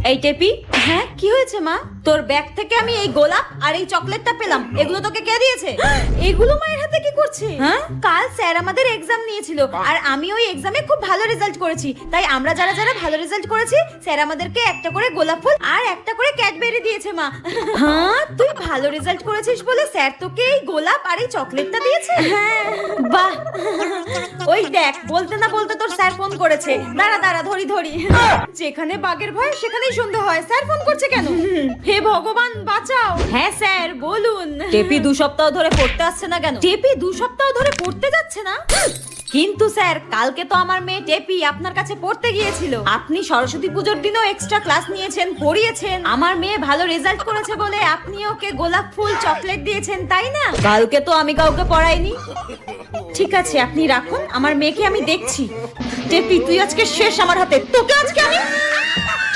এই টেপি, হ্যাঁ কি হয়েছে মা? তোর ব্যাগ থেকে আমি এই গোলাপ আর এই চকলেটটা পেলাম, এগুলো তোকে কে দিয়েছে? এগুলো মায়ের হাতে কি করছে? হ্যাঁ, কাল স্যার আমাদের এক্সাম নিয়েছিল আর আমি ওই এক্সামে খুব ভালো রেজাল্ট করেছি, তাই আমরা যারা যারা ভালো রেজাল্ট করেছি স্যার আমাদেরকে একটা করে গোলাপ ফুল আর একটা করে ক্যাডবেরি দিয়েছে মা। হ্যাঁ, তুই ভালো রেজাল্ট করেছিস বলে স্যার তোকে এই গোলাপ আর এই চকলেটটা দিয়েছে? হ্যাঁ, বাহ। ওই দেখ, বলতে না বলতে তোর স্যার ফোন করেছে। দাঁড়া দাঁড়া, ধরি ধরি। যেখানে বাঘের ভয় সেখানেই সন্ধ্যা হয়। স্যার ফোন করছে কেন? হে ভগবান বাঁচাও। হ্যাঁ স্যার বলুন। টেপি 2 সপ্তাহ ধরে পড়তে আসছে না কেন? টেপি 2 সপ্তাহ ধরে পড়তে যাচ্ছে না? কিন্তু স্যার, কালকে তো আমার মেয়ে টেপি আপনার কাছে পড়তে গিয়েছিল। আপনি সরস্বতী পুজোর দিনও এক্সট্রা ক্লাস নিয়েছেন, পড়িয়েছেন। আমার মেয়ে ভালো রেজাল্ট করেছে বলে আপনি ওকে গোলাপ ফুল চকলেট দিয়েছেন, তাই না? কালকে তো আমি কাউকে পড়াইনি। ঠিক আছে, আপনি রাখুন, আমার মেয়েকে আমি দেখছি। টেপি তুই আজকে শেষ আমার হাতে, তোকে আজকে আমি